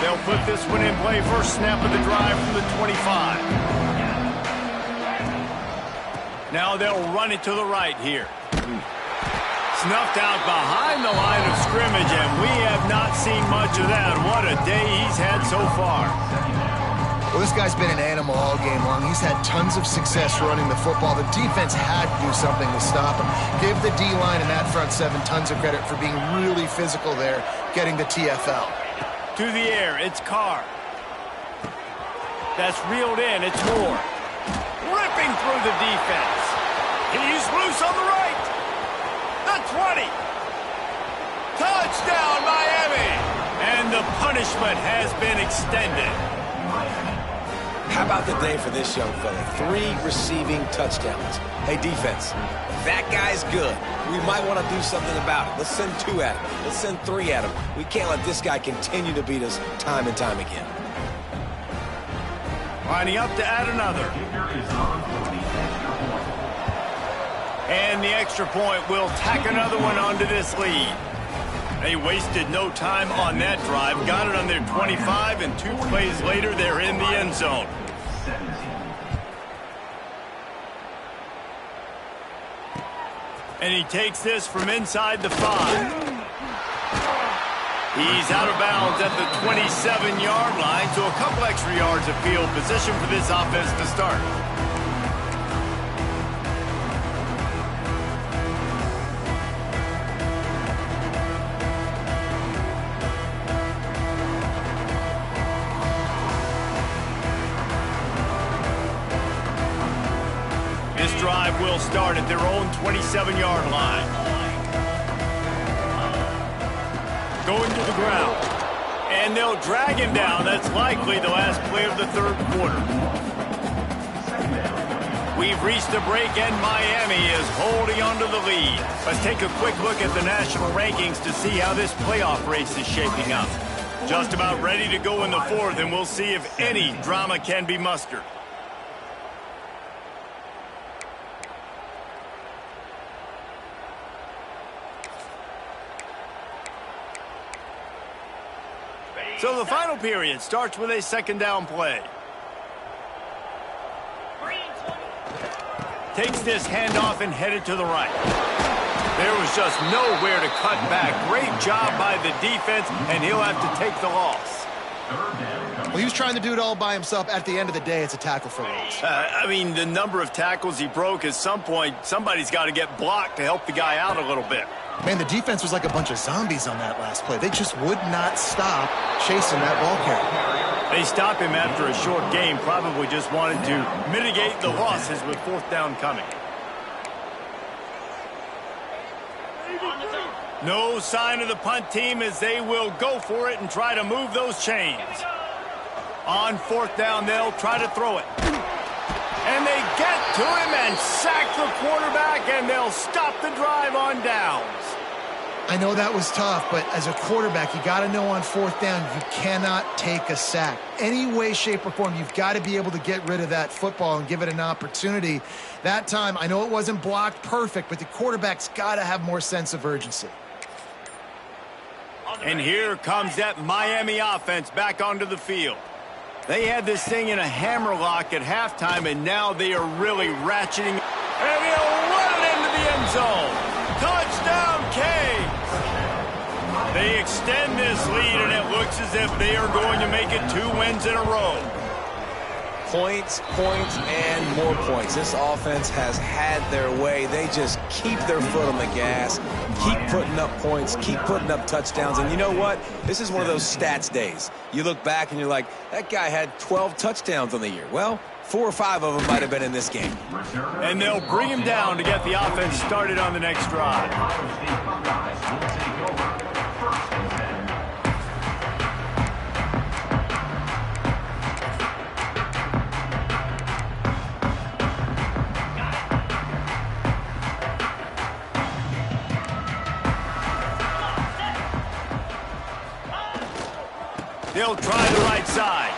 They'll put this one in play. First snap of the drive from the 25. Now they'll run it to the right here. Snuffed out behind the line of scrimmage, and we have not seen much of that. What a day he's had so far. Well, this guy's been an animal all game long. He's had tons of success running the football. The defense had to do something to stop him. Give the D-line and that front 7 tons of credit for being really physical there, getting the TFL. To the air, it's Carr. That's reeled in, it's Moore. Ripping through the defense. He's loose on the right. The 20. Touchdown, Miami. And the punishment has been extended. How about the day for this young fella? 3 receiving touchdowns. Hey, defense, that guy's good. We might want to do something about it. Let's send 2 at him. Let's send 3 at him. We can't let this guy continue to beat us time and time again. Lining up to add another. And the extra point will tack another one onto this lead. They wasted no time on that drive. Got it on their 25, and 2 plays later, they're in the end zone. And he takes this from inside the 5. He's out of bounds at the 27-yard line, so a couple extra yards of field position for this offense to start. This drive will start at their own 27-yard line. Going to the ground. And they'll drag him down. That's likely the last play of the 3rd quarter. We've reached the break, and Miami is holding onto the lead. Let's take a quick look at the national rankings to see how this playoff race is shaping up. Just about ready to go in the 4th, and we'll see if any drama can be mustered. So the final period starts with a 2nd down play. Takes this handoff and headed to the right. There was just nowhere to cut back. Great job by the defense, and he'll have to take the loss. Well, he was trying to do it all by himself. At the end of the day, it's a tackle for loss. I mean, the number of tackles he broke, at some point, somebody's got to get blocked to help the guy out a little bit. Man, the defense was like a bunch of zombies on that last play. They just would not stop chasing that ball carrier. They stop him after a short game, probably just wanted to mitigate the losses with 4th down coming. No sign of the punt team as they will go for it and try to move those chains. On 4th down, they'll try to throw it. And they get to him and sack the quarterback, and they'll stop the drive on downs. I know that was tough, but as a quarterback, you got to know on 4th down, you cannot take a sack. Any way, shape, or form, you've got to be able to get rid of that football and give it an opportunity. That time, I know it wasn't blocked perfect, but the quarterback's got to have more sense of urgency. And here comes that Miami offense back onto the field. They had this thing in a hammerlock at halftime, and now they are really ratcheting. And he'll run it into the end zone. Touchdown, Canes! They extend this lead, and it looks as if they are going to make it 2 wins in a row. Points, points, and more points. This offense has had their way. They just keep their foot on the gas, keep putting up points, keep putting up touchdowns. And you know what? This is one of those stats days. You look back and you're like, that guy had 12 touchdowns on the year. Well, 4 or 5 of them might have been in this game. And they'll bring him down to get the offense started on the next drive. They'll try the right side.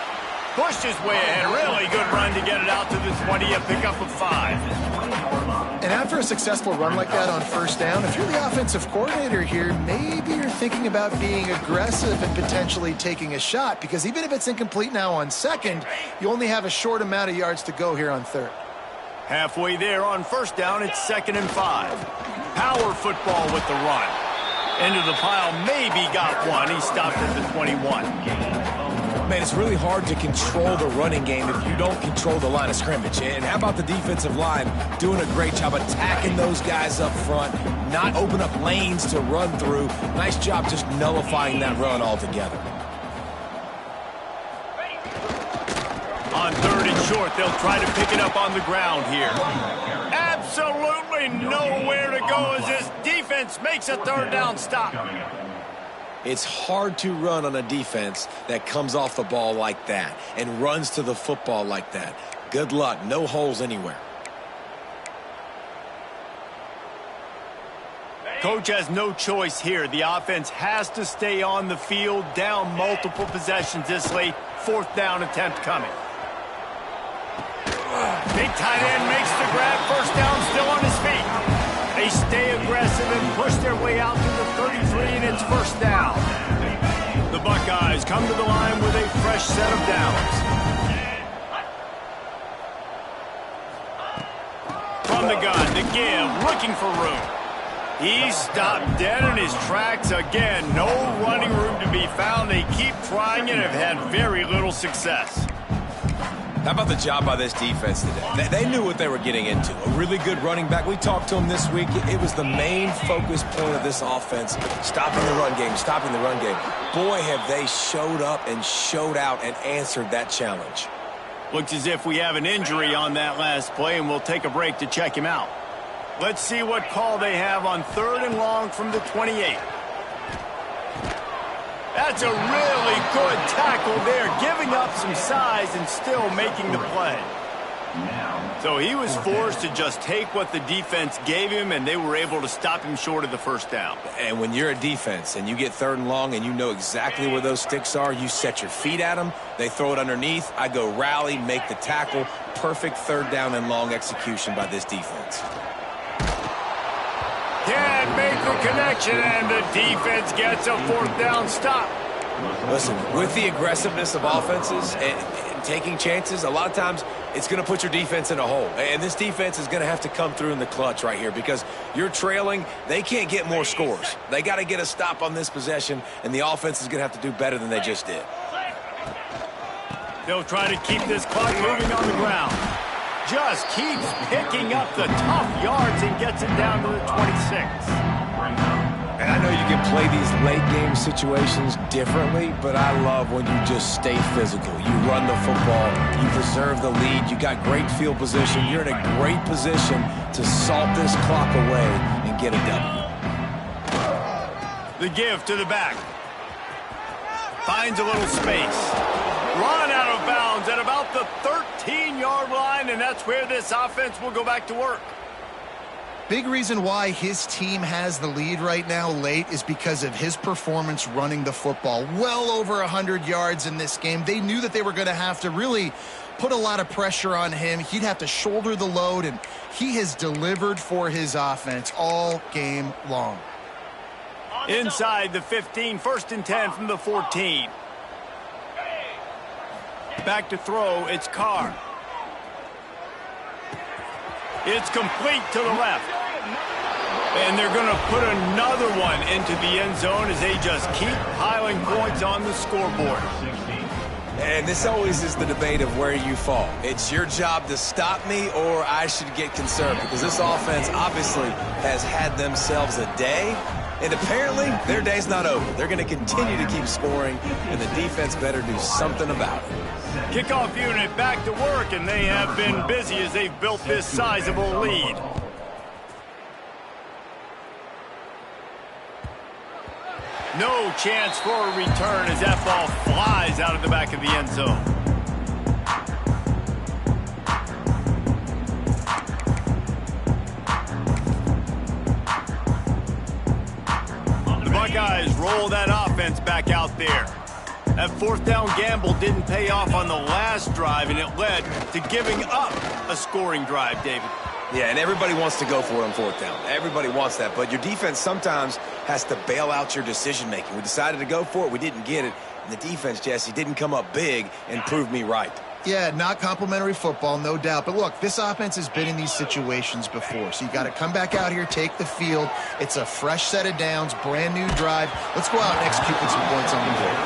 Pushed his way ahead. Really good run to get it out to the 20 and pick up a 5. And after a successful run like that on 1st down, if you're the offensive coordinator here, maybe you're thinking about being aggressive and potentially taking a shot, because even if it's incomplete now on 2nd, you only have a short amount of yards to go here on 3rd. Halfway there on 1st down, it's 2nd and 5. Power football with the run. Into the pile, maybe got one. He stopped at the 21. Man, it's really hard to control the running game if you don't control the line of scrimmage. And how about the defensive line doing a great job attacking those guys up front, not open up lanes to run through. Nice job just nullifying that run altogether. On 3rd and short, they'll try to pick it up on the ground here. Absolutely nowhere to go as this defense makes a 3rd down stop. It's hard to run on a defense that comes off the ball like that and runs to the football like that. Good luck. No holes anywhere. Coach has no choice here. The offense has to stay on the field, down multiple possessions this late. 4th down attempt coming. Big tight end makes the grab. 1st down, still on his feet. They stay aggressive and push their way out to the 33, and it's 1st down. The Buckeyes come to the line with a fresh set of downs. From the gun, the give, looking for room. He's stopped dead in his tracks again. No running room to be found. They keep trying and have had very little success. How about the job by this defense today? They knew what they were getting into. A really good running back. We talked to him this week. It was the main focus point of this offense. Stopping the run game, stopping the run game. Boy, have they showed up and showed out and answered that challenge. Looks as if we have an injury on that last play, and we'll take a break to check him out. Let's see what call they have on 3rd and long from the 28. That's a really good tackle there, giving up some size and still making the play. So he was forced to just take what the defense gave him, and they were able to stop him short of the 1st down. And when you're a defense and you get 3rd and long and you know exactly where those sticks are, you set your feet at them, they throw it underneath, I go rally, make the tackle. Perfect 3rd down and long execution by this defense. Can't make the connection, and the defense gets a 4th down stop. Listen, with the aggressiveness of offenses and taking chances, a lot of times it's going to put your defense in a hole. And this defense is going to have to come through in the clutch right here because you're trailing. They can't get more scores. They got to get a stop on this possession, and the offense is going to have to do better than they just did. They'll try to keep this clock moving on the ground. Just keeps picking up the tough yards and gets it down to the 26. And I know you can play these late-game situations differently, but I love when you just stay physical. You run the football, you preserve the lead, you got great field position, you're in a great position to salt this clock away and get a W. The give to the back. Finds a little space. Run out of bounds at about the 13-yard line, and that's where this offense will go back to work. Big reason why his team has the lead right now late is because of his performance running the football. Well over 100 yards in this game. They knew that they were going to have to really put a lot of pressure on him. He'd have to shoulder the load, and he has delivered for his offense all game long. Inside the 15, 1st and 10 from the 14. Back to throw, it's Carr. It's complete to the left. And they're going to put another one into the end zone as they just keep piling points on the scoreboard. And this always is the debate of where you fall. It's your job to stop me, or I should get concerned, because this offense obviously has had themselves a day, and apparently their day's not over. They're going to continue to keep scoring, and the defense better do something about it. Kickoff unit back to work, and they have been busy as they've built this sizable lead. No chance for a return as that ball flies out of the back of the end zone. The Buckeyes roll that offense back out there. That 4th down gamble didn't pay off on the last drive, and it led to giving up a scoring drive, David. Yeah, and everybody wants to go for it on 4th down. Everybody wants that, but your defense sometimes has to bail out your decision-making. We decided to go for it. We didn't get it. And the defense, Jesse, didn't come up big and prove me right. Yeah, not complimentary football, no doubt. But look, this offense has been in these situations before. So you got to come back out here, take the field. It's a fresh set of downs, brand new drive. Let's go out and execute with some points on the board.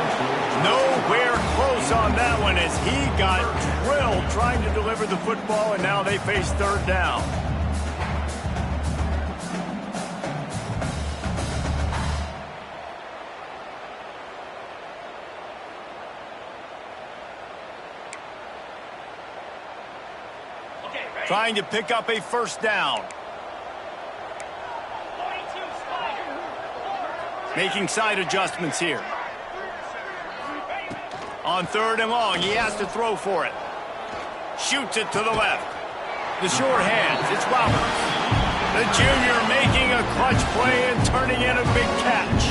Nowhere close on that one as he got drilled trying to deliver the football, and now they face 3rd down. Trying to pick up a 1st down. Making side adjustments here. On 3rd and long, he has to throw for it. Shoots it to the left. The short hands, it's Roberts. The junior making a clutch play and turning in a big catch.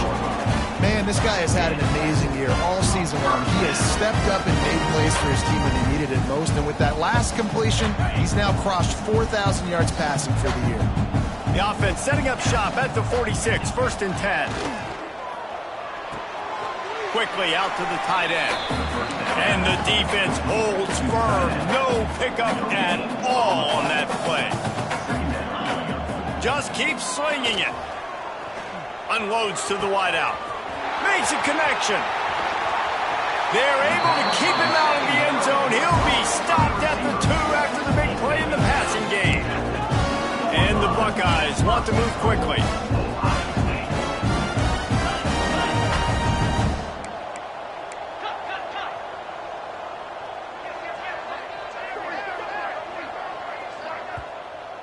Man, this guy has had an amazing year all season long. He has stepped up and made plays for his team when they needed it most. And with that last completion, he's now crossed 4,000 yards passing for the year. The offense setting up shop at the 46, 1st and 10. Quickly out to the tight end. And the defense holds firm. No pickup at all on that play. Just keeps slinging it. Unloads to the wideout. Makes a connection. They're able to keep him out of the end zone. He'll be stopped at the 2 after the big play in the passing game. And the Buckeyes want to move quickly.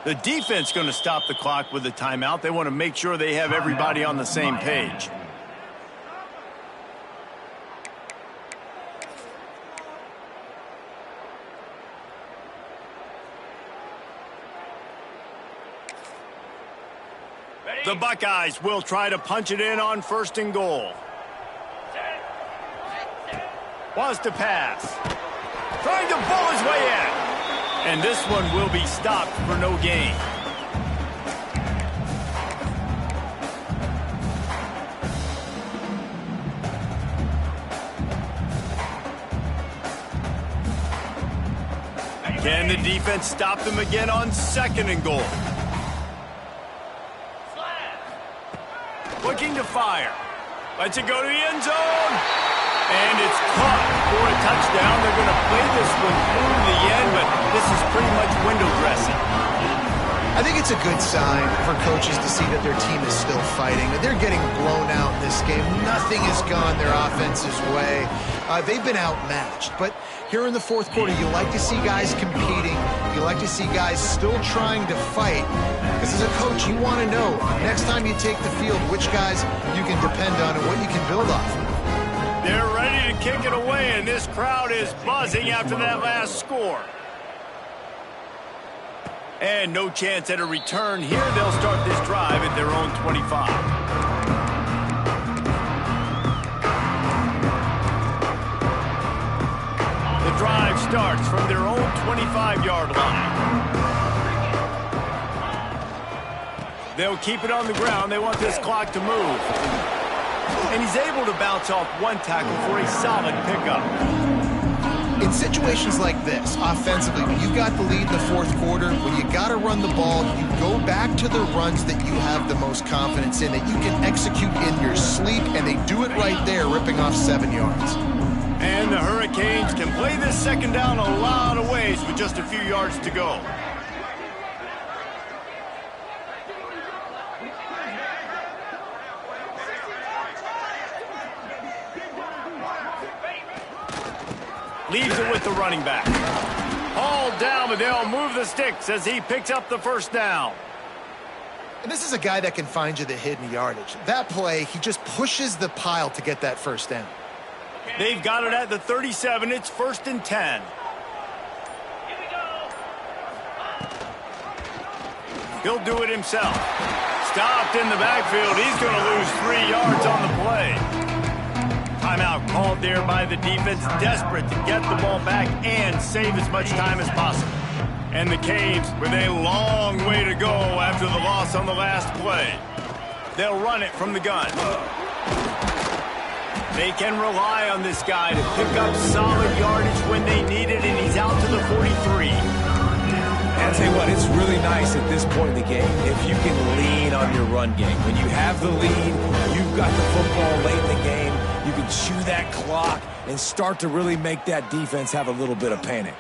The defense going to stop the clock with a timeout. They want to make sure they have everybody on the same page. The Buckeyes will try to punch it in on 1st and goal. Wants to pass. Trying to pull his way in. And this one will be stopped for no gain. Can the defense stop them again on 2nd and goal? Looking to fire. Lets it go to the end zone. And it's caught for a touchdown. They're going to play this one through the end, but this is pretty much window dressing. I think it's a good sign for coaches to see that their team is still fighting. They're getting blown out in this game. Nothing has gone their offense's way. They've been outmatched. But here in the 4th quarter, you like to see guys competing. You like to see guys still trying to fight. Because as a coach, you want to know next time you take the field which guys you can depend on and what you can build off of. They're ready to kick it away, and this crowd is buzzing after that last score. And no chance at a return here. They'll start this drive at their own 25. The drive starts from their own 25-yard line. They'll keep it on the ground. They want this clock to move. And he's able to bounce off one tackle for a solid pickup. In situations like this, offensively, when you've got the lead in the 4th quarter, when you got to run the ball, you go back to the runs that you have the most confidence in, that you can execute in your sleep, and they do it right there, ripping off 7 yards. And the Hurricanes can play this 2nd down a lot of ways with just a few yards to go. Leaves it with the running back. Hauled down, but they'll move the sticks as he picks up the 1st down. And this is a guy that can find you the hidden yardage. That play, he just pushes the pile to get that 1st down. They've got it at the 37. It's 1st and 10. He'll do it himself. Stopped in the backfield. He's going to lose 3 yards on the play. Timeout called there by the defense, desperate to get the ball back and save as much time as possible. And the Canes with a long way to go after the loss on the last play. They'll run it from the gun. They can rely on this guy to pick up solid yardage when they need it, and he's out to the 43. And I'll tell you what, it's really nice at this point in the game if you can lean on your run game. When you have the lead, you've got the football late in the game, you can chew that clock and start to really make that defense have a little bit of panic.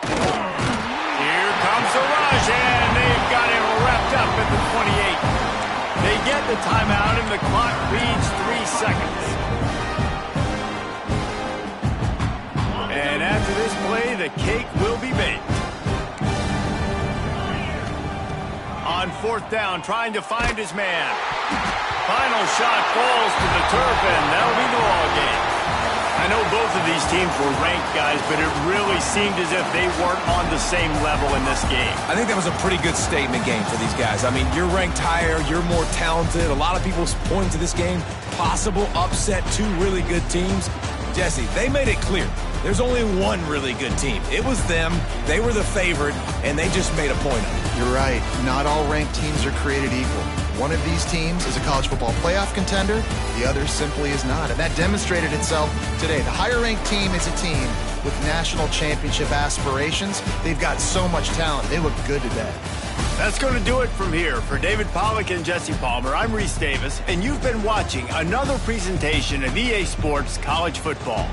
Here comes the rush, and they've got him wrapped up at the 28. They get the timeout, and the clock reads 3 seconds. And after this play, the cake will be baked. On 4th down, trying to find his man. Final shot falls to the turf, and that'll be the ball game. I know both of these teams were ranked, guys, but it really seemed as if they weren't on the same level in this game. I think that was a pretty good statement game for these guys. I mean, you're ranked higher, you're more talented. A lot of people point to this game, possible upset, two really good teams. Jesse, they made it clear. There's only one really good team. It was them. They were the favorite, and they just made a point of it. You're right. Not all ranked teams are created equal. One of these teams is a college football playoff contender. The other simply is not. And that demonstrated itself today. The higher-ranked team is a team with national championship aspirations. They've got so much talent. They look good today. That's going to do it from here. For David Pollack and Jesse Palmer, I'm Reese Davis, and you've been watching another presentation of EA Sports College Football.